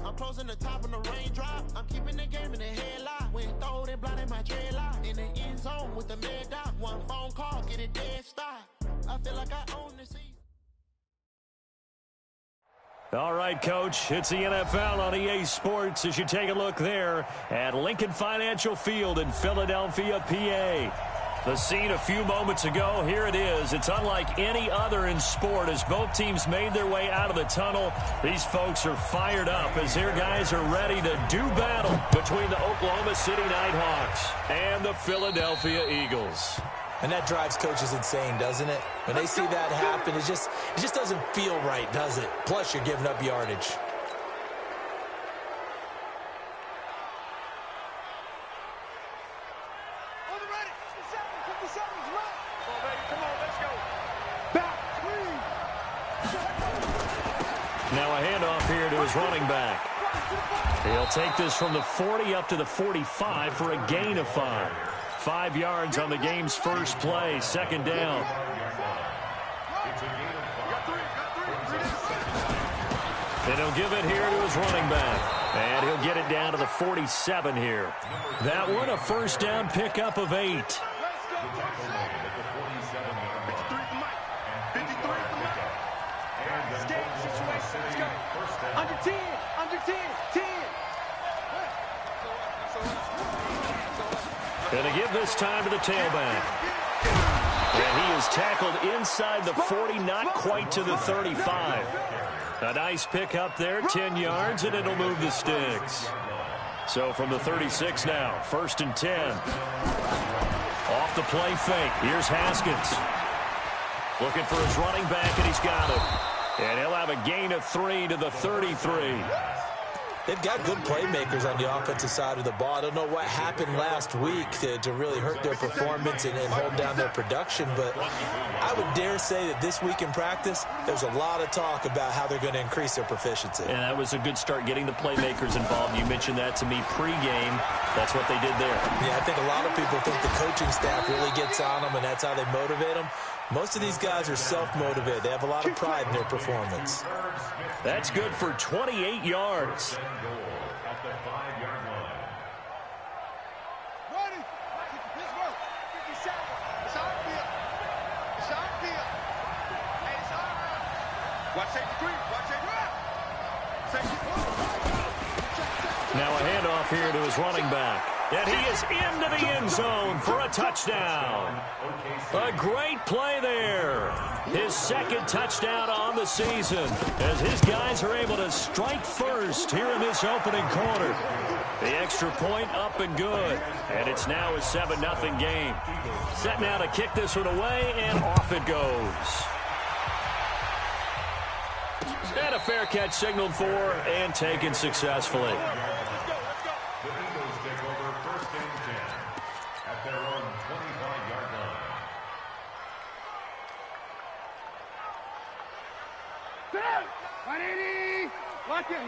I'm closing the top on the raindrop. I'm keeping the game in the headlock. When throwed and blinded my dreadlock. In the end zone with the mad dot. One phone call, get it dead stop. I feel like I own this season. All right, Coach, it's the NFL on EA Sports as you take a look there at Lincoln Financial Field in Philadelphia, PA. The scene a few moments ago, here it is. It's unlike any other in sport as both teams made their way out of the tunnel. These folks are fired up as their guys are ready to do battle between the Oklahoma City Nighthawks and the Philadelphia Eagles. And that drives coaches insane, doesn't it? When they see that happen, it just doesn't feel right, does it? Plus, you're giving up yardage. Now a handoff here to his running back. He'll take this from the 40 up to the 45 for a gain of 5. 5 yards on the game's first play, second down. And he'll give it here to his running back. And he'll get it down to the 47 here. That one a first down pickup of 8. Under 10, under 10, 10. And to give this time to the tailback. And he is tackled inside the 40, not quite to the 35. A nice pick up there, 10 yards, and it'll move the sticks. So from the 36 now, 1st and 10. Off the play fake. Here's Haskins. Looking for his running back, and he's got him. And he'll have a gain of 3 to the 33. They've got good playmakers on the offensive side of the ball. I don't know what happened last week to really hurt their performance and hold down their production, but I would dare say that this week in practice, there's a lot of talk about how they're going to increase their proficiency. And that was a good start getting the playmakers involved. You mentioned that to me pregame. That's what they did there. Yeah, I think a lot of people think the coaching staff really gets on them, and that's how they motivate them. Most of these guys are self-motivated. They have a lot of pride in their performance. That's good for 28 yards. Now a handoff here to his running back. And he is into the end zone for a touchdown. A great play there. His second touchdown on the season as his guys are able to strike first here in this opening quarter. The extra point up and good. And it's now a 7-0 game. Set now to kick this one away, and off it goes. And a fair catch signaled for and taken successfully.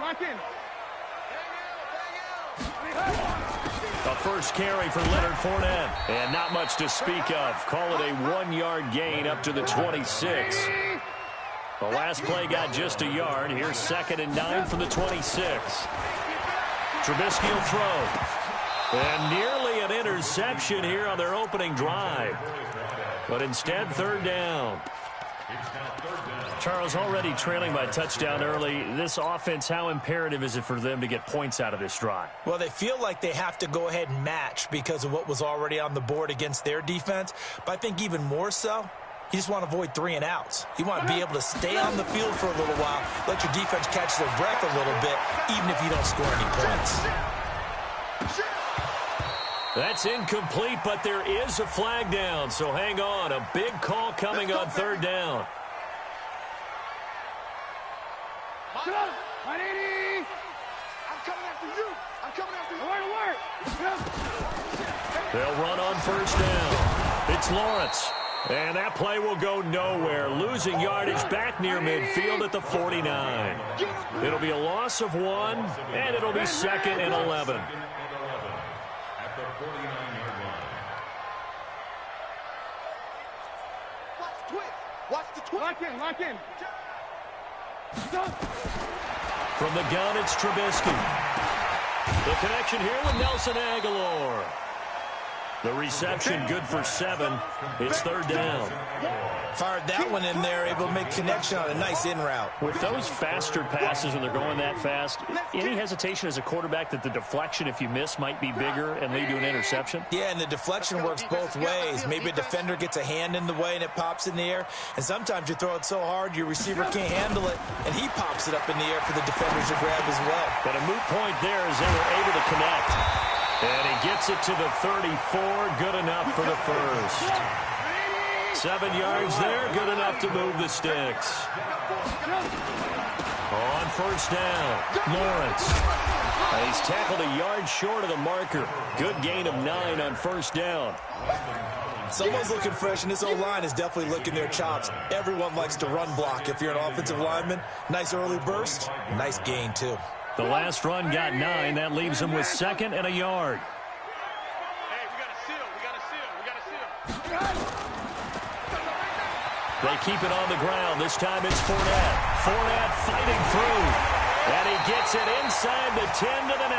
Lock in. A first carry for Leonard Fournette. And not much to speak of. Call it a 1-yard gain up to the 26. The last play got just a yard. Here's 2nd and 9 from the 26. Trubisky will throw. And nearly an interception here on their opening drive. But instead, 3rd down. Charles, already trailing by a touchdown early. This offense, how imperative is it for them to get points out of this drive? Well, they feel like they have to go ahead and match because of what was already on the board against their defense. But I think even more so, you just want to avoid 3 and outs. You want to be able to stay on the field for a little while, let your defense catch their breath a little bit, even if you don't score any points. That's incomplete, but there is a flag down, so hang on. A big call coming on 3rd down. I'm coming after you. I'm coming after you. They'll run on 1st down. It's Lawrence. And that play will go nowhere. Losing yardage back near midfield at the 49. It'll be a loss of 1, and it'll be 2nd and 11. Watch the twist. Lock in. From the gun, it's Trubisky. The connection here with Nelson Aguilar. The reception good for 7. It's third down. Fired that one in there, able to make connection on a nice in route. With those faster passes when they're going that fast, any hesitation as a quarterback that the deflection, if you miss, might be bigger and lead to an interception? Yeah, and the deflection works both ways. Maybe a defender gets a hand in the way and it pops in the air. And sometimes you throw it so hard your receiver can't handle it, and he pops it up in the air for the defenders to grab as well. But a moot point there as they were able to connect. And he gets it to the 34. Good enough for the first. 7 yards there. Good enough to move the sticks. On first down, Lawrence. He's tackled a yard short of the marker. Good gain of 9 on first down. Someone's looking fresh, and this O-line is definitely licking their chops. Everyone likes to run block if you're an offensive lineman. Nice early burst. Nice gain, too. The last run got 9. That leaves him with 2nd and a yard. Hey, we got a seal. We got a seal. We got a seal. They keep it on the ground. This time it's Fournette. Fournette fighting through. And he gets it inside the 10 to the 9.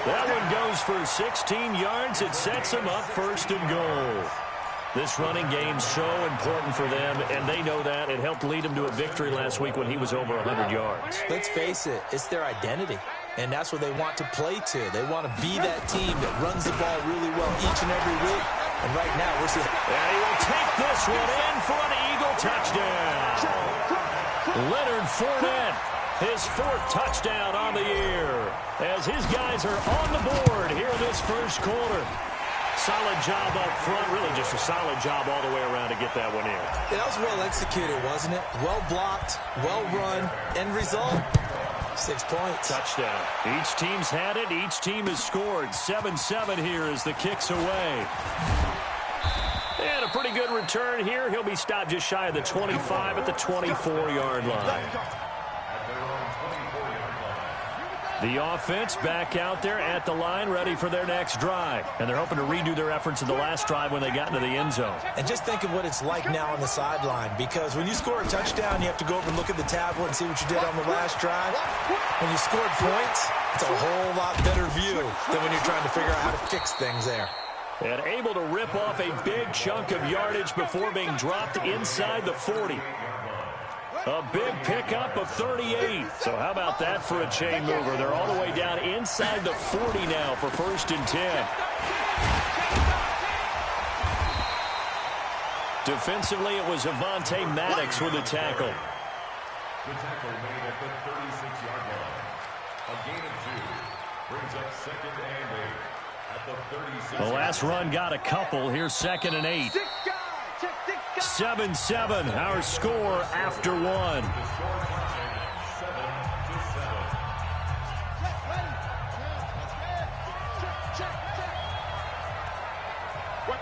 That one goes for 16 yards. It sets him up 1st and goal. This running game's so important for them, and they know that. It helped lead them to a victory last week when he was over 100 yards. Let's face it, it's their identity, and that's what they want to play to. They want to be that team that runs the ball really well each and every week, and right now we're seeing... And he will take this one in for an Eagle touchdown. Leonard Fournette, his 4th touchdown on the year, as his guys are on the board here in this first quarter. Solid job up front, really just a solid job all the way around to get that one in. That was well executed, wasn't it? Well blocked, well run, end result, 6 points. Touchdown. Each team's had it, each team has scored. 7-7 here as the kick's away. And a pretty good return here. He'll be stopped just shy of the 25 at the 24-yard line. The offense back out there at the line, ready for their next drive. And they're hoping to redo their efforts in the last drive when they got into the end zone. And just think of what it's like now on the sideline, because when you score a touchdown, you have to go over and look at the tablet and see what you did on the last drive. When you scored points, it's a whole lot better view than when you're trying to figure out how to fix things there. And able to rip off a big chunk of yardage before being dropped inside the 40. A big pickup of 38. So how about that for a chain mover? They're all the way down inside the 40 now for 1st and 10. Defensively, it was Avonte Maddox with a tackle. The tackle made at the 36-yard line. A gain of 2 brings up 2nd and 8 at the 36. The last run got a couple. Here's 2nd and 8. 7-7, our score after 1. Watch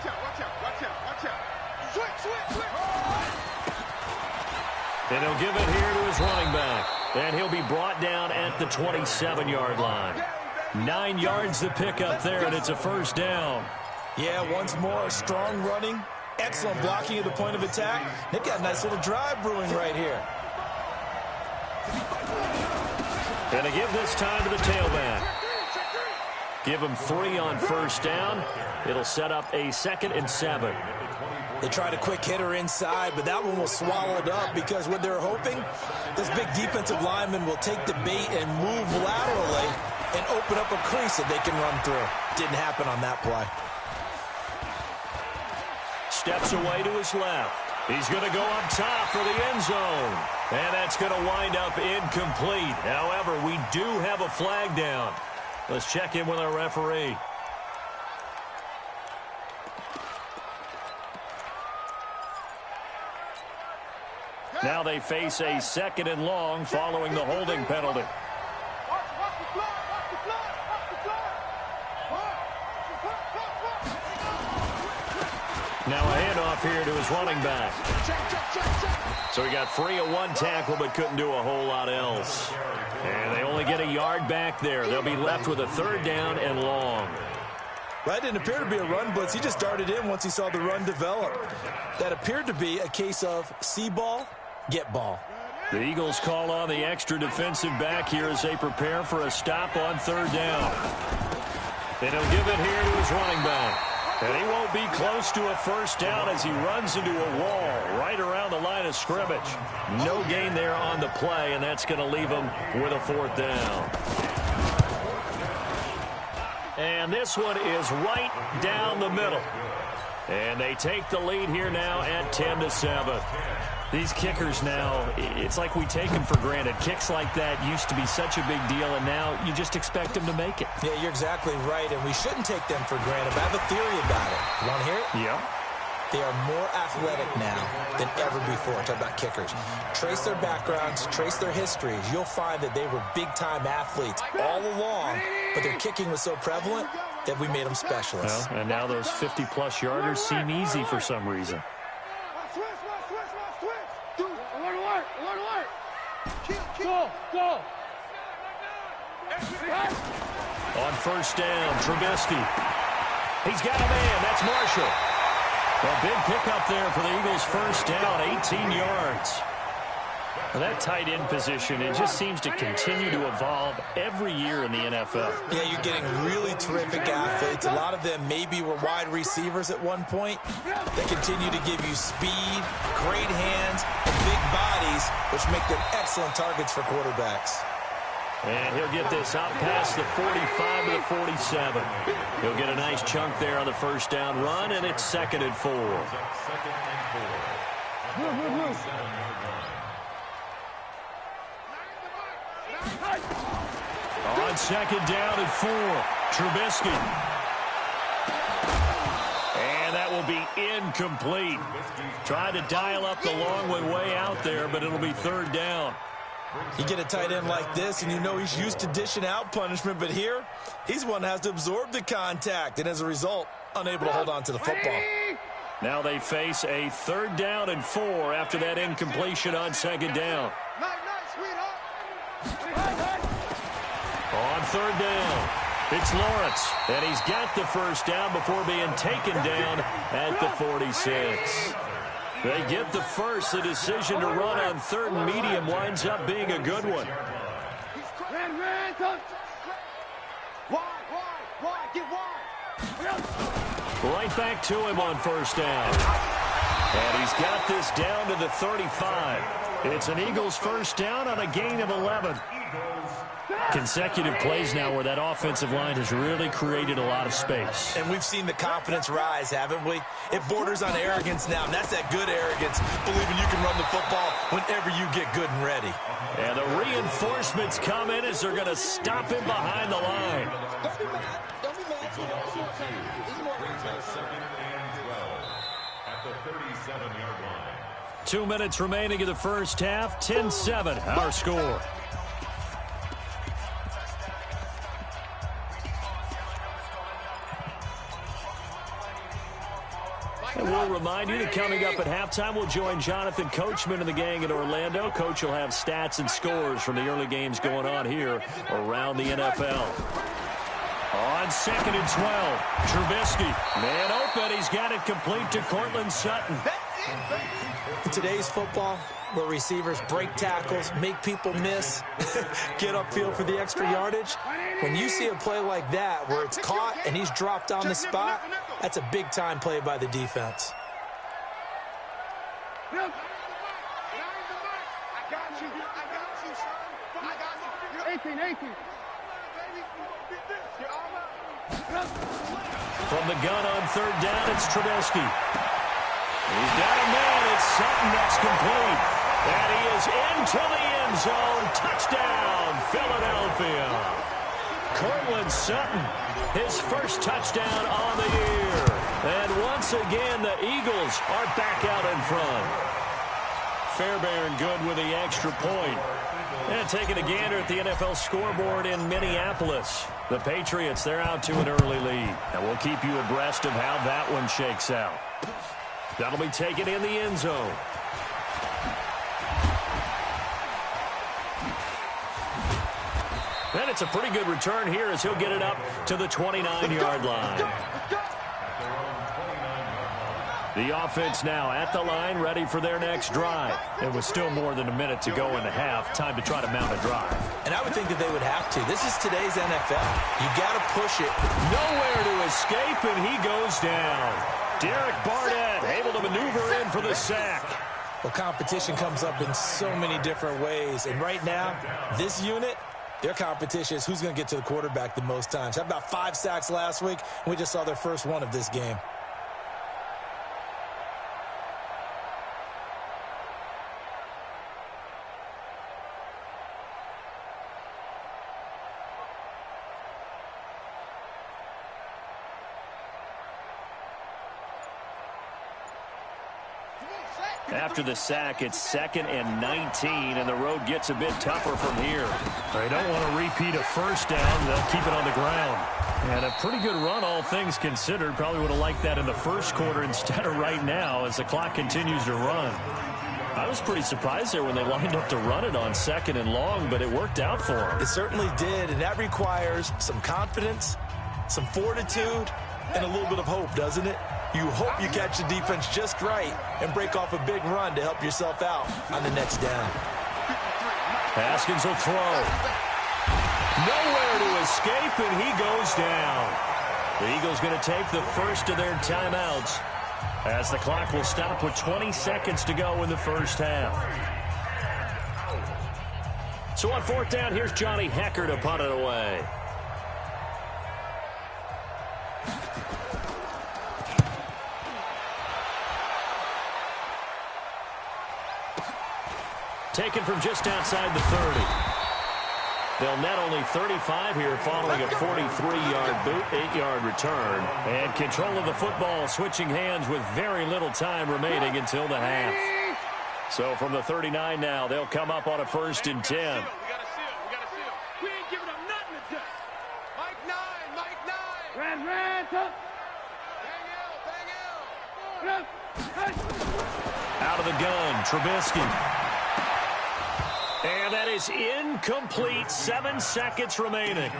out, watch out, watch out, watch out. Switch. And he'll give it here to his running back. And he'll be brought down at the 27-yard line. 9 yards to pick up there, and it's a 1st down. Yeah, once more, strong running. Excellent blocking at the point of attack. They've got a nice little drive brewing right here. And to give this time to the tailback. Give him 3 on 1st down. It'll set up a 2nd and 7. They tried a quick hitter inside, but that one was swallowed up because what they're hoping, this big defensive lineman will take the bait and move laterally and open up a crease that they can run through. Didn't happen on that play. Steps away to his left. He's going to go up top for the end zone. And that's going to wind up incomplete. However, we do have a flag down. Let's check in with our referee. Now they face a 2nd and long following the holding penalty. Now a handoff here to his running back. So he got free of one tackle but couldn't do a whole lot else. And they only get a yard back there. They'll be left with a 3rd down and long. That didn't appear to be a run blitz. He just darted in once he saw the run develop. That appeared to be a case of see ball, get ball. The Eagles call on the extra defensive back here as they prepare for a stop on third down. And he'll give it here to his running back. And he won't be close to a first down as he runs into a wall right around the line of scrimmage. No gain there on the play, and that's going to leave him with a fourth down. And this one is right down the middle. And they take the lead here now at 10-7. These kickers now, it's like we take them for granted. Kicks like that used to be such a big deal, and now you just expect them to make it. Yeah, you're exactly right, and we shouldn't take them for granted. But I have a theory about it. You want to hear it? Yeah. They are more athletic now than ever before. I'm talking about kickers. Trace their backgrounds, trace their histories. You'll find that they were big-time athletes all along, but their kicking was so prevalent that we made them specialists. Well, and now those 50-plus yarders seem easy for some reason. Go. On first down, Trubisky. He's got a man. That's Marshall. A big pickup there for the Eagles' first down, 18 yards. Well, that tight end position, it just seems to continue to evolve every year in the NFL. Yeah, you're getting really terrific athletes. A lot of them maybe were wide receivers at one point. They continue to give you speed, great hands, and big bodies, which make them excellent targets for quarterbacks. And he'll get this out past the 45 to the 47. He'll get a nice chunk there on the first down run, and it's 2nd and 4. On 2nd down and 4, Trubisky. And that will be incomplete. Trying to dial up the long one way out there, but it'll be 3rd down. You get a tight end like this, and you know he's used to dishing out punishment, but here, he's one that has to absorb the contact, and as a result, unable to hold on to the football. Now they face a 3rd down and 4 after that incompletion on 2nd down. On 3rd down, it's Lawrence, and he's got the first down before being taken down at the 46. They get the first. The decision to run on 3rd and medium winds up being a good one. Right back to him on first down. And he's got this down to the 35. It's an Eagles first down on a gain of 11. Consecutive plays now where that offensive line has really created a lot of space. And we've seen the confidence rise, haven't we? It borders on arrogance now, and that's that good arrogance, believing you can run the football whenever you get good and ready. And the reinforcements come in as they're going to stop him behind the line. 2 minutes remaining in the first half. 10-7, our score. And we'll remind you that coming up at halftime, we'll join Jonathan Coachman and the gang in Orlando. Coach will have stats and scores from the early games going on here around the NFL. On 2nd and 12, Trubisky. Man open, he's got it complete to Cortland Sutton. In today's football, where receivers break tackles, make people miss, get upfield for the extra yardage, when you see a play like that where it's caught and he's dropped on the spot, that's a big-time play by the defense. I got you, son. 18. From the gun on 3rd down, it's Trubisky. He's got a man. It's Sutton. That's complete. And he is into the end zone. Touchdown, Philadelphia. Cortland Sutton, his first touchdown on the year. And once again, the Eagles are back out in front. Fairbairn good with the extra point. And taking a gander at the NFL scoreboard in Minneapolis. The Patriots, they're out to an early lead. And we'll keep you abreast of how that one shakes out. That'll be taken in the end zone. And it's a pretty good return here as he'll get it up to the 29-yard line. The offense now at the line, ready for their next drive. It was still more than a minute to go in the half. Time to try to mount a drive. And I would think that they would have to. This is today's NFL. You got to push it. Nowhere to escape, and he goes down. Derek Barnett able to maneuver in for the sack. Well, competition comes up in so many different ways. And right now, this unit, their competition is who's going to get to the quarterback the most times. Had about 5 sacks last week, and we just saw their first one of this game. After the sack, it's 2nd and 19, and the road gets a bit tougher from here. They don't want to repeat a first down. They'll keep it on the ground. And a pretty good run, all things considered. Probably would have liked that in the first quarter instead of right now as the clock continues to run. I was pretty surprised there when they lined up to run it on 2nd and long, but it worked out for them. It certainly did, and that requires some confidence, some fortitude, and a little bit of hope, doesn't it? You hope you catch the defense just right and break off a big run to help yourself out on the next down. Haskins will throw. Nowhere to escape, and he goes down. The Eagles going to take the first of their timeouts as the clock will stop with 20 seconds to go in the first half. So on 4th down, here's Johnny Hecker to punt it away. Taken from just outside the 30. They'll net only 35 here following a 43-yard boot, 8-yard return. And control of the football switching hands with very little time remaining until the half. So from the 39 now, they'll come up on a 1st and 10. We got to seal. We ain't giving up nothing today. Mike 9. Red, up. Bang out. Out of the gun, Trubisky. And that is incomplete. 7 seconds remaining.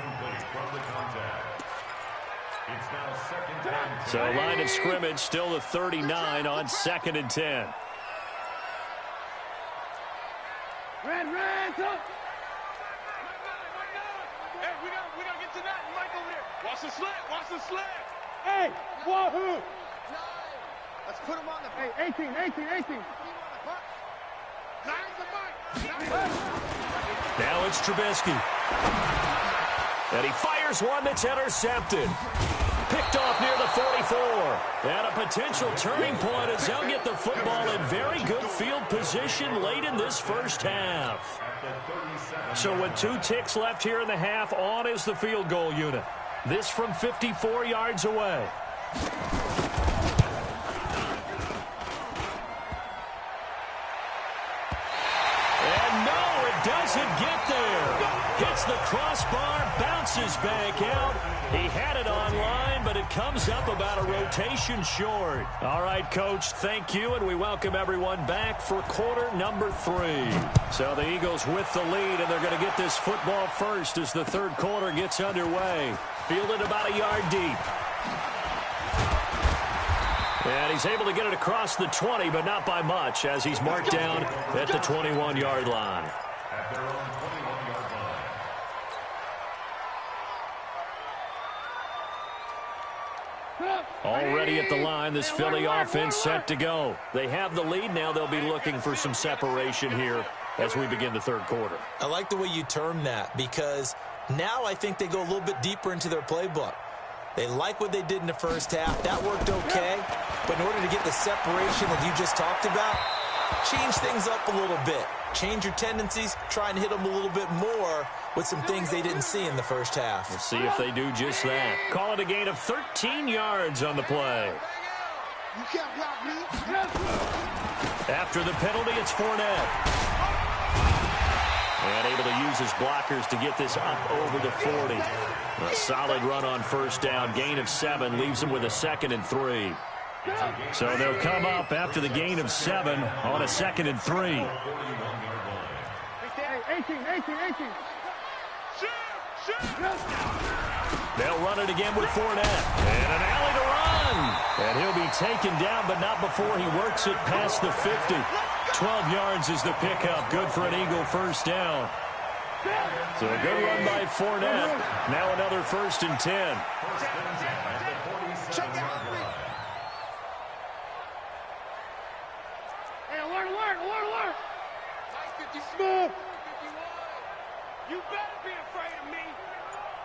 So line of scrimmage still the 39 on 2nd and 10. Red, up. Hey, we gotta get to that. Mike over there. Watch the slant. Hey, wahoo. Let's put him on the... Hey, 18. Now it's Trubisky. And he fires one that's intercepted. Picked off near the 44. And a potential turning point as they'll get the football in very good field position late in this first half. So with 2 ticks left here in the half, on is the field goal unit. This from 54 yards away. Doesn't get there. Hits the crossbar, bounces back out. He had it online, but it comes up about a rotation short. All right, Coach, thank you, and we welcome everyone back for quarter number 3. So the Eagles with the lead, and they're going to get this football first as the third quarter gets underway. Fielded about a yard deep. And he's able to get it across the 20, but not by much, as he's marked down at the 21-yard line. At their own 21-yard line. Already at the line, this Philly offense set to go. They have the lead. Now they'll be looking for some separation here as we begin the third quarter. I like the way you term that, because now I think they go a little bit deeper into their playbook. They like what they did in the first half. That worked okay. But in order to get the separation that you just talked about, change things up a little bit. Change your tendencies. Try and hit them a little bit more with some things they didn't see in the first half. We'll see if they do just that. Call it a gain of 13 yards on the play. You can't block me. After the penalty, it's Fournette. And able to use his blockers to get this up over the 40. A solid run on first down. Gain of 7 leaves him with a 2nd and 3. So they'll come up after the gain of 7 on a 2nd and 3. 18. They'll run it again with Fournette. And an alley to run. And he'll be taken down, but not before he works it past the 50. 12 yards is the pickup. Good for an Eagle first down. So a good run by Fournette. Now another 1st and 10. Alert. Smooth. You better be afraid of me.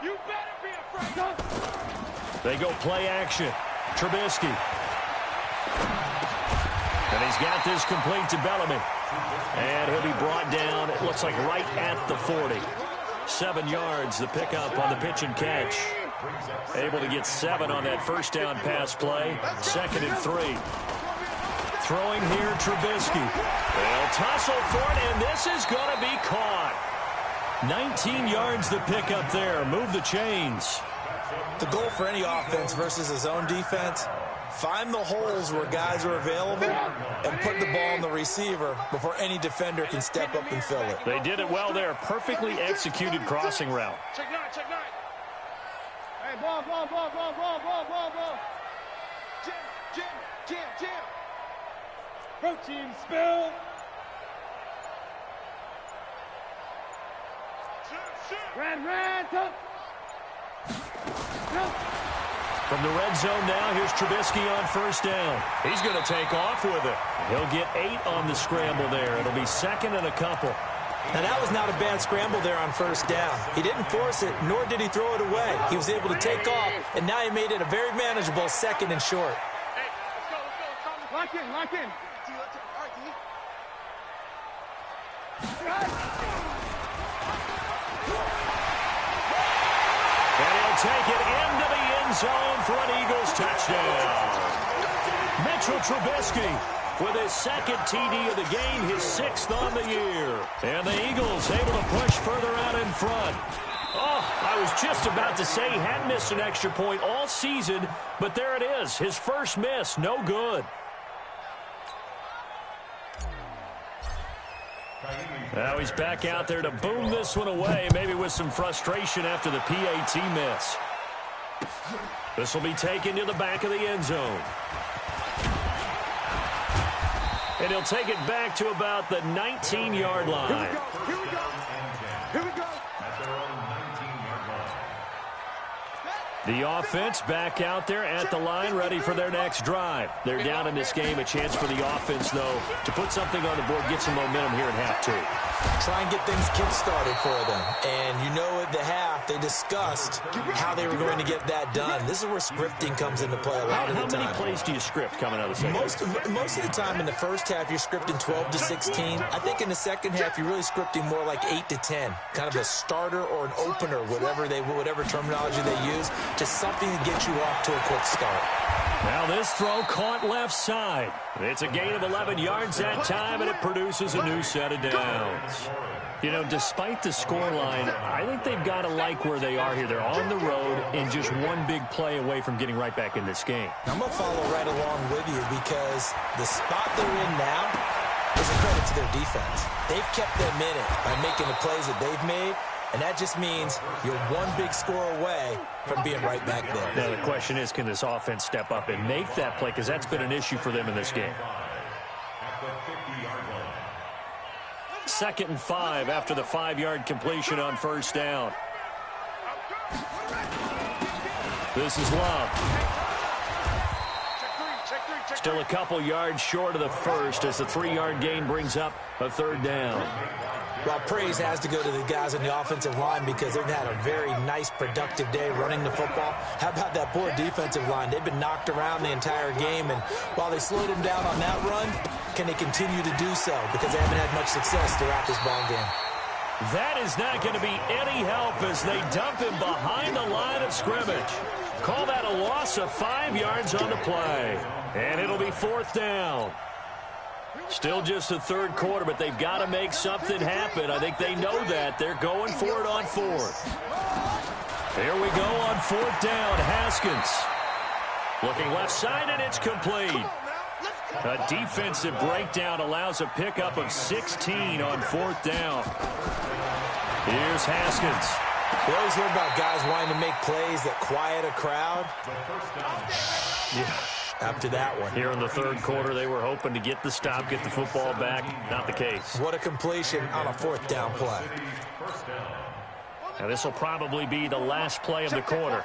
You better be afraid of me. They go play action. Trubisky. And he's got this complete to Bellamy. And he'll be brought down, it looks like right at the 40. 7 yards, the pickup on the pitch and catch. Able to get 7 on that first down pass play. 2nd and 3. Throwing here, Trubisky. They'll tussle for it, and this is going to be caught. 19 yards the pickup there. Move the chains. The goal for any offense versus his own defense, find the holes where guys are available and put the ball on the receiver before any defender can step up and fill it. They did it well there. Perfectly executed crossing route. Check 9. Hey, ball. Jam. Protein spill. Red, top. From the red zone now, here's Trubisky on first down. He's going to take off with it. He'll get 8 on the scramble there. It'll be 2nd and a couple. Now, that was not a bad scramble there on first down. He didn't force it, nor did he throw it away. He was able to take off, and now he made it a very manageable 2nd and short. Hey, let's go. Lock in. And he'll take it into the end zone for an Eagles touchdown. Mitchell Trubisky with his 2nd TD of the game, his 6th on the year. And the Eagles able to push further out in front. Oh, I was just about to say he hadn't missed an extra point all season, but there it is, his first miss, no good. Now he's back out there to boom this one away, maybe with some frustration after the PAT miss. This will be taken to the back of the end zone. And he'll take it back to about the 19-yard line. Here we go. The offense back out there at the line, ready for their next drive. They're down in this game. A chance for the offense, though, to put something on the board, get some momentum here at half 2. Try and get things kick-started for them. And you know at the half, they discussed how they were going to get that done. This is where scripting comes into play a lot of the time. How many plays do you script coming out of the second? Most of the time in the first half, you're scripting 12 to 16. I think in the second half, you're really scripting more like 8 to 10. Kind of a starter or an opener, whatever terminology they use. Just something to get you off to a quick start. Now this throw caught left side. It's a gain of 11 yards that time, and it produces a new set of downs. You know, despite the scoreline, I think they've got to like where they are here. They're on the road and just one big play away from getting right back in this game. I'm going to follow right along with you because the spot they're in now is a credit to their defense. They've kept them in it by making the plays that they've made. And that just means you're one big score away from being right back there. Now, the question is, can this offense step up and make that play? Because that's been an issue for them in this game. 2nd and 5 after the 5-yard completion on first down. This is Love. Still a couple yards short of the first as the 3-yard gain brings up a 3rd down. Well, praise has to go to the guys on the offensive line because they've had a very nice, productive day running the football. How about that poor defensive line? They've been knocked around the entire game, and while they slowed them down on that run, can they continue to do so? Because they haven't had much success throughout this ball game. That is not going to be any help as they dump him behind the line of scrimmage. Call that a loss of 5 yards on the play. And it'll be 4th down. Still just the 3rd quarter, but they've got to make something happen. I think they know that. They're going for it on 4th. Here we go on 4th down. Haskins looking left side, and it's complete. A defensive breakdown allows a pickup of 16 on 4th down. Here's Haskins. We always hear about guys wanting to make plays that quiet a crowd. Yeah, after that one. Here in the third quarter, they were hoping to get the stop, get the football back. Not the case. What a completion on a fourth down play. Now, this will probably be the last play of the quarter.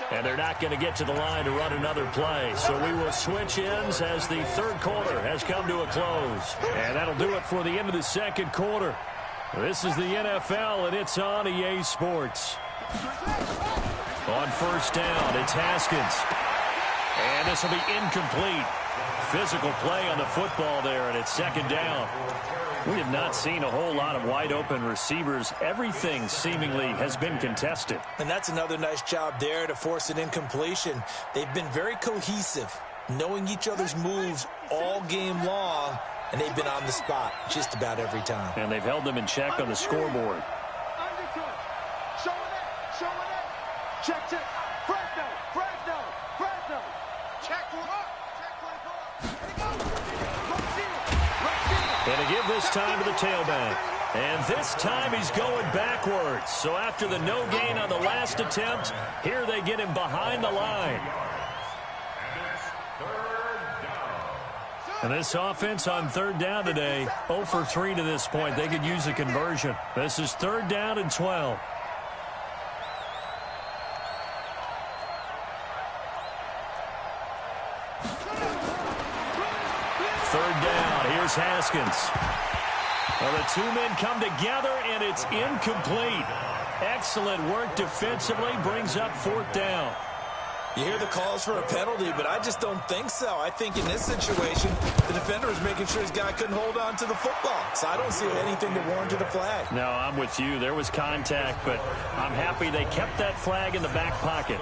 And they're not going to get to the line to run another play. So we will switch ends as the third quarter has come to a close. And that'll do it for the end of the second quarter. This is the NFL, and it's on EA Sports. On first down, it's Haskins. And this will be incomplete. Physical play on the football there, and it's second down. We have not seen a whole lot of wide-open receivers. Everything seemingly has been contested. And that's another nice job there to force an incompletion. They've been very cohesive, knowing each other's moves all game long, and they've been on the spot just about every time. And they've held them in check on the scoreboard. Check. Fresno. Check one up. And to give this time to the tailback. And this time he's going backwards. So after the no gain on the last attempt, here they get him behind the line. And this offense on third down today, 0 for 3 to this point. They could use a conversion. This is third down and 12. Third down, here's Haskins. Well, the two men come together, and it's incomplete. Excellent work defensively, brings up fourth down. You hear the calls for a penalty, but I just don't think so. I think in this situation, the defender was making sure his guy couldn't hold on to the football. So I don't see anything that warranted a flag. No, I'm with you. There was contact, but I'm happy they kept that flag in the back pocket.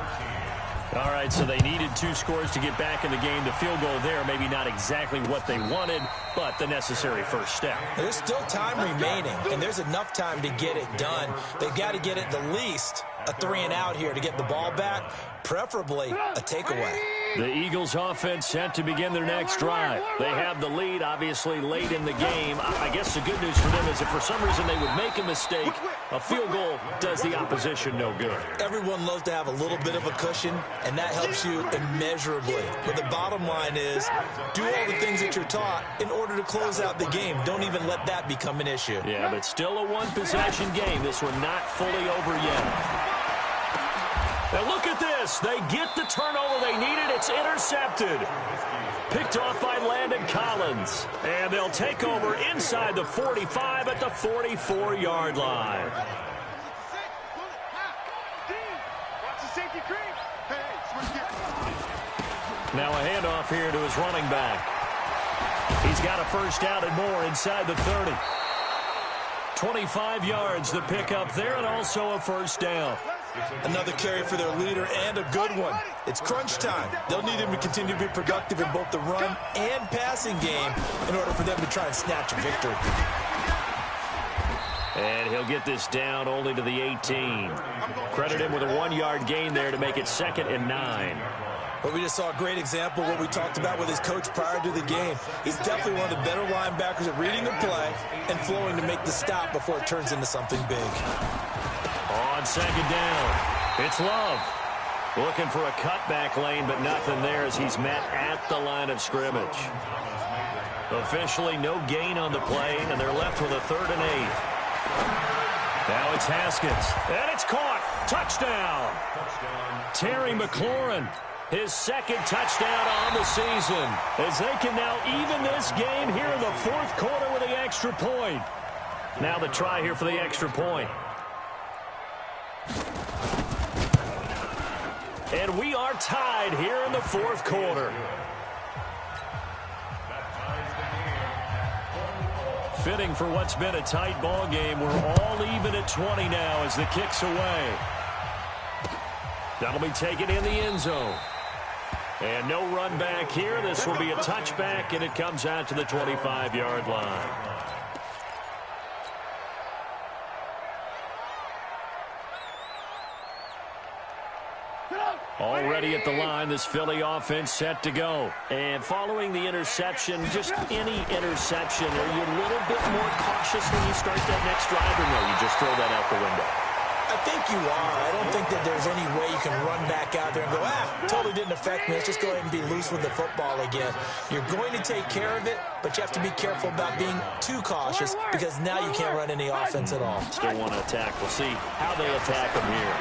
All right, so they needed 2 scores to get back in the game. The field goal there, maybe not exactly what they wanted, but the necessary first step. There's still time remaining, and there's enough time to get it done. They've got to get it the least a 3-and-out here to get the ball back, preferably a takeaway. The Eagles offense set to begin their next drive. They have the lead, obviously, late in the game. I guess the good news for them is if for some reason they would make a mistake, a field goal does the opposition no good. Everyone loves to have a little bit of a cushion, and that helps you immeasurably. But the bottom line is, do all the things that you're taught in order to close out the game. Don't even let that become an issue. Yeah, but still a one-possession game. This one not fully over yet. Now look at this. They get the turnover they needed. It's intercepted. Picked off by Landon Collins. And they'll take over inside the 45 at the 44-yard line. Now a handoff here to his running back. He's got a first down and more inside the 30. 25 yards the pickup there, and also a first down. Another carry for their leader, and a good one. It's crunch time. They'll need him to continue to be productive in both the run and passing game in order for them to try and snatch a victory. And he'll get this down only to the 18. Credit him with a 1-yard gain there to make it 2nd and 9. But we just saw a great example of what we talked about with his coach prior to the game. He's definitely one of the better linebackers at reading the play and flowing to make the stop before it turns into something big. On second down, it's Love. Looking for a cutback lane, but nothing there as he's met at the line of scrimmage. Officially no gain on the play, and they're left with a 3rd and 8. Now it's Haskins, and it's caught. Touchdown. Terry McLaurin, his 2nd touchdown on the season, as they can now even this game here in the 4th quarter with the extra point. Now the try here for the extra point. And we are tied here in the 4th quarter. Fitting for what's been a tight ball game. We're all even at 20 now as the kick's away. That'll be taken in the end zone. And no run back here. This will be a touchback, and it comes out to the 25-yard line. Already at the line, this Philly offense set to go. And following the interception, just any interception, are you a little bit more cautious when you start that next drive, or no, you just throw that out the window? I think you are. I don't think that there's any way you can run back out there and go, totally didn't affect me. Let's just go ahead and be loose with the football again. You're going to take care of it, but you have to be careful about being too cautious because now you can't run any offense at all. Still want to attack. We'll see how they attack him here.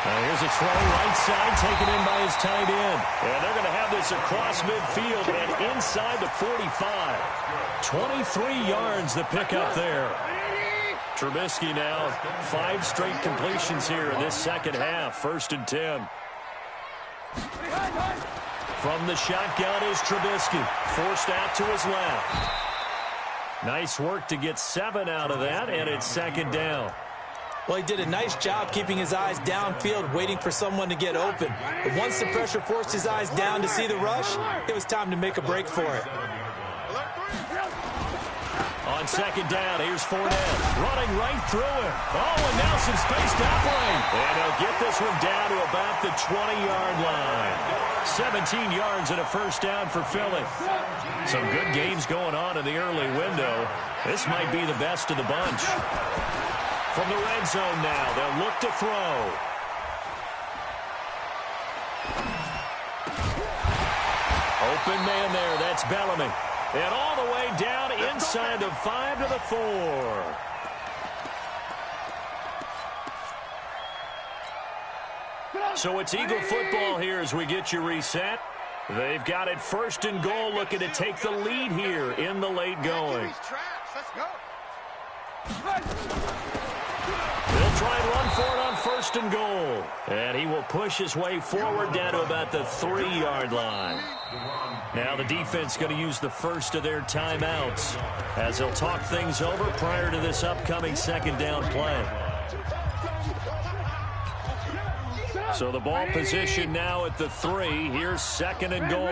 Here's a throw right side taken in by his tight end. And they're going to have this across midfield and inside the 45. 23 yards the pickup there. Trubisky now 5 straight completions here in this second half. 1st and 10. From the shotgun is Trubisky. Forced out to his left. Nice work to get 7 out of that, and it's 2nd down. Well, he did a nice job keeping his eyes downfield, waiting for someone to get open. But once the pressure forced his eyes down to see the rush, it was time to make a break for it. On 2nd down, here's Fournette running right through him. Oh, and now some space to operate. And he'll get this one down to about the 20-yard line. 17 yards and a 1st down for Philly. Some good games going on in the early window. This might be the best of the bunch. From the red zone now, they'll look to throw. Open man there, that's Bellamy. And all the way down inside the 5 to the 4. So it's Eagle football here as we get you reset. They've got it 1st and goal, looking to take the lead here in the late going. They'll try and run for it on 1st and goal. And he will push his way forward down to about the 3-yard line. Now the defense going to use the first of their timeouts as they'll talk things over prior to this upcoming 2nd down play. So the ball position now at the 3. Here's 2nd and goal.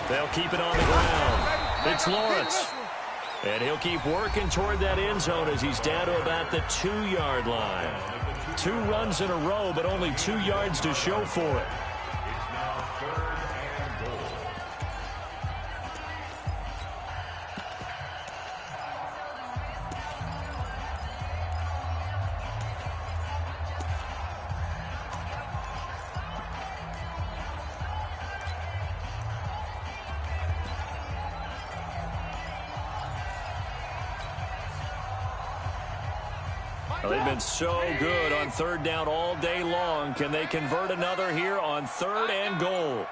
They'll keep it on the ground. It's Lawrence. And he'll keep working toward that end zone as he's down to about the 2-yard line. 2 runs in a row, but only 2 yards to show for it. Well, they've been so good on 3rd down all day long. Can they convert another here on 3rd and goal?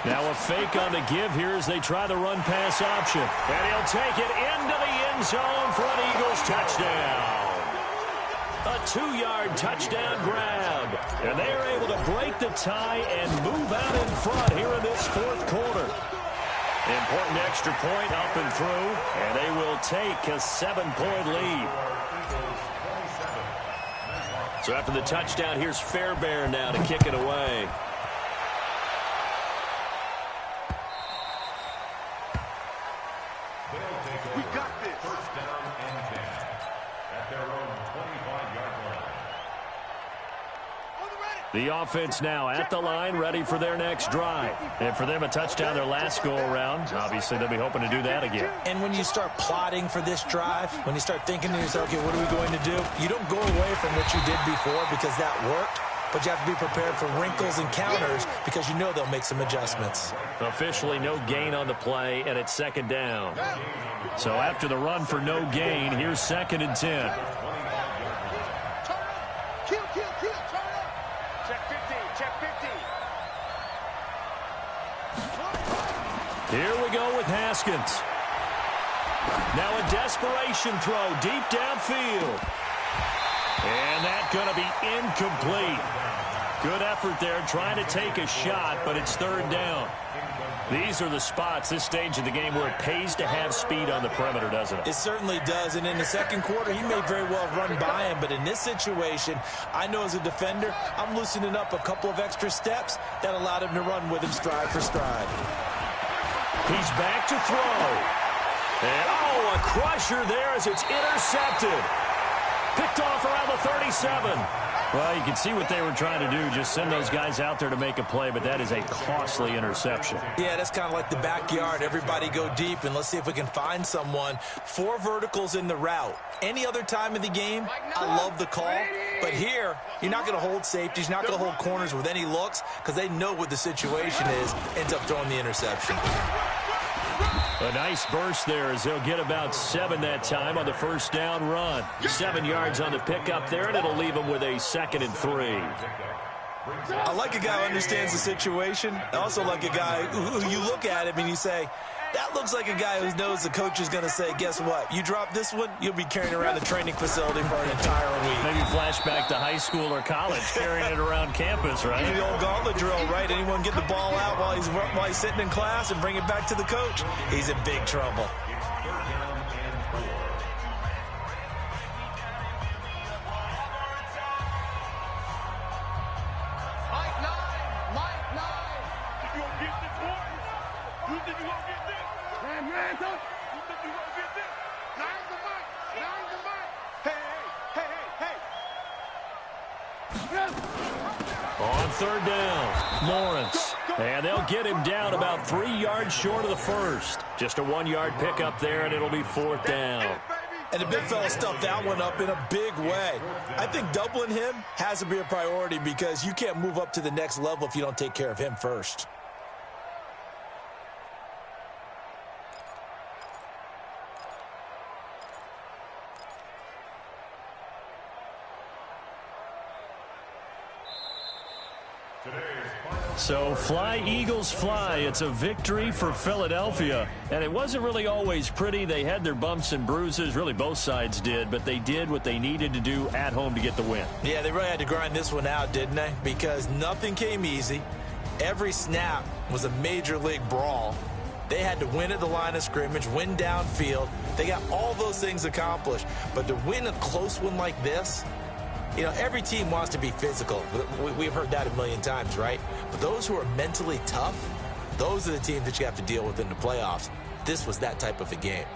Now a fake on the give here as they try the run-pass option. And he'll take it into the end zone for an Eagles touchdown. A 2-yard touchdown grab. And they are able to break the tie and move out in front here in this 4th quarter. Important extra point up and through, and they will take a 7-point lead. So after the touchdown, here's Fairbairn now to kick it away. We got this. 1st down and 10 at their own 25-yard line. The offense now at the line, ready for their next drive. And for them, a touchdown their last go-around. Obviously, they'll be hoping to do that again. And when you start plotting for this drive, when you start thinking to yourself, okay, what are we going to do? You don't go away from what you did before because that worked, but you have to be prepared for wrinkles and counters because you know they'll make some adjustments. Officially, no gain on the play, and it's 2nd down. So after the run for no gain, here's 2nd and 10. Here we go with Haskins. Now a desperation throw deep downfield. And that's going to be incomplete. Good effort there trying to take a shot, but it's 3rd down. These are the spots, this stage of the game, where it pays to have speed on the perimeter, doesn't it? It certainly does, and in the 2nd quarter, he may very well run by him, but in this situation, I know as a defender, I'm loosening up a couple of extra steps that allowed him to run with him stride for stride. He's back to throw. And, oh, a crusher there as it's intercepted. Picked off around the 37. Well, you can see what they were trying to do, just send those guys out there to make a play, but that is a costly interception. Yeah, that's kind of like the backyard. Everybody go deep, and let's see if we can find someone. 4 verticals in the route. Any other time of the game, I love the call. But here, you're not going to hold safeties, you're not going to hold corners with any looks because they know what the situation is, ends up throwing the interception. A nice burst there as they'll get about 7 that time on the first down run. 7 yards on the pickup there, and it'll leave them with a 2nd and 3. I like a guy who understands the situation. I also like a guy who you look at him and you say, that looks like a guy who knows the coach is going to say, guess what? You drop this one, you'll be carrying around the training facility for an entire week. Maybe flashback to high school or college, carrying it around campus, right? The old gauntlet drill, right? Anyone get the ball out while he's sitting in class and bring it back to the coach? He's in big trouble. On 3rd down, Lawrence. And they'll get him down about 3 yards short of the first. Just a 1-yard pickup there, and it'll be 4th down. And the big fella stuffed that one up in a big way. I think doubling him has to be a priority because you can't move up to the next level if you don't take care of him first. So fly, Eagles, fly. It's a victory for Philadelphia. And it wasn't really always pretty. They had their bumps and bruises. Really, both sides did. But they did what they needed to do at home to get the win. Yeah, they really had to grind this one out, didn't they? Because nothing came easy. Every snap was a major league brawl. They had to win at the line of scrimmage, win downfield. They got all those things accomplished. But to win a close one like this, you know, every team wants to be physical. We've heard that a million times, right? But those who are mentally tough, those are the teams that you have to deal with in the playoffs. This was that type of a game.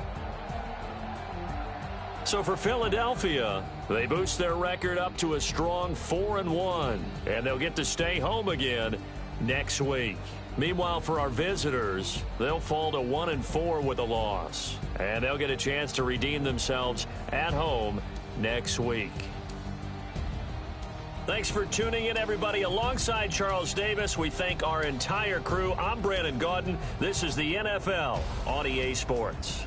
So for Philadelphia, they boost their record up to a strong 4-1, and they'll get to stay home again next week. Meanwhile, for our visitors, they'll fall to 1-4 with a loss, and they'll get a chance to redeem themselves at home next week. Thanks for tuning in, everybody. Alongside Charles Davis, we thank our entire crew. I'm Brandon Gaudin. This is the NFL on EA Sports.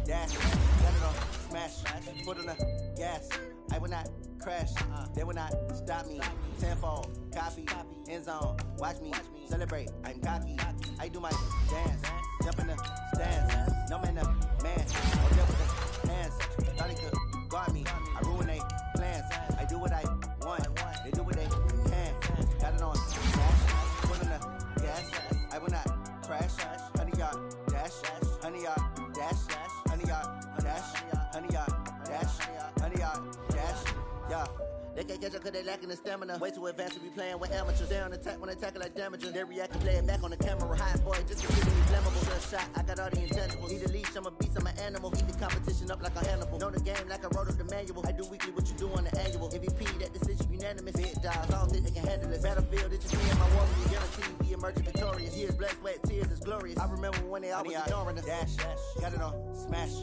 Dash, got it on, smash, foot on the gas. I will not crash, they will not stop me. Tenfold, copy, end zone, watch me celebrate. I'm cocky, I do my dance, jump in the stands. No man, man, I'll deal with the hands. Thought he could guard me, I ruin they plans. I do what I want, they do what they can. Got it on, smash, foot on the gas. I will not crash, 100-yard dash, 100-yard dash. 100-yard dash, 100-yard dash, 100-yard dash, yeah. They can't catch up cause they lacking the stamina. Way too advanced to be playing with amateurs. They on attack when they tackle like damager. They react and play it back on the camera. Hot boy, just to keep me flammable. Just shot, I got all the intangibles. Need a leash, I'm a beast, I'm an animal. Eat the competition up like a Hannibal. Know the game like I wrote up the manual. I do weekly what you do on the annual. MVP, that decision unanimous. Big jobs, I don't think they can handle it. Battlefield, it's just me and my warrior. Guaranteed we emerging victorious. Years, blood, sweat, tears is glorious. I remember when they always ignoring us. Dash, got it on, smash,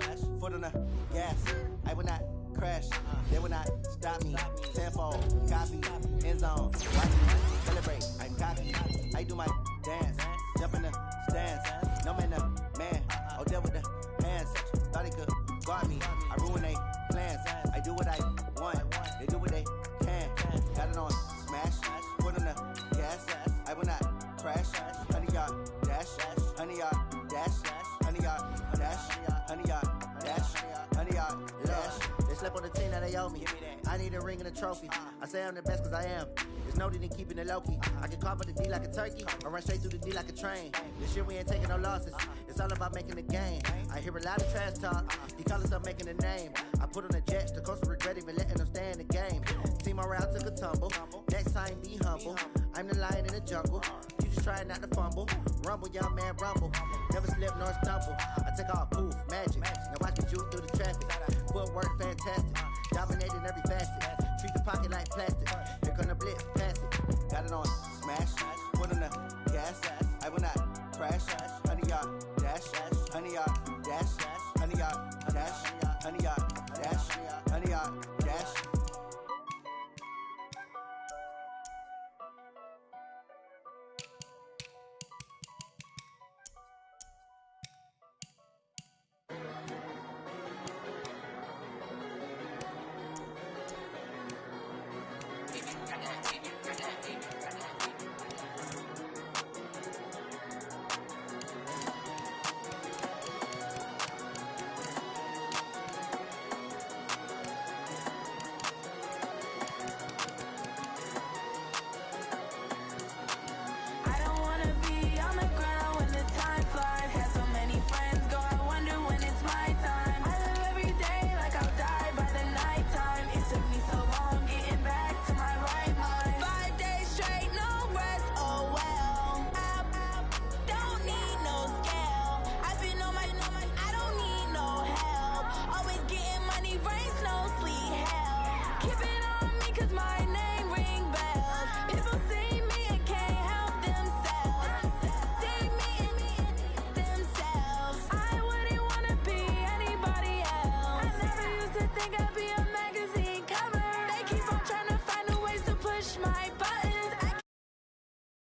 foot on the gas. I will not crash, they will not stop me. Tenfold, copy, end zone, watch me celebrate. I'm cocky, I do my dance, jump in the stands. No man, man, I'll deal with the hands. Thought he could guard me, I ruin they plans. I do what I want, they do what they can. yard, dash, 100 yard, dash, 100 yard, dash, 100 yard, dash, 100 yard, dash. They slept on the team that they owe me. I need a ring and a trophy. I say I'm the best cause I am. There's no need in keeping it low-key. I can carve up the D like a turkey or run straight through the D like a train. This year we ain't taking no losses. It's all about making the game. I hear a lot of trash talk. He call us up making a name. I put on the Jets. The coach will regret even letting them stay in the game. Team morale took a tumble. Next time be humble. I'm the lion in the jungle. You just try not to fumble. Rumble, young man, rumble. Never slip nor stumble. I take off, poof, magic. Now watch me shoot through the traffic. Footwork fantastic. Dominating every facet. Treat the pocket like plastic. Here come the blitz, pass it. Got it on, smash. Put on the gas.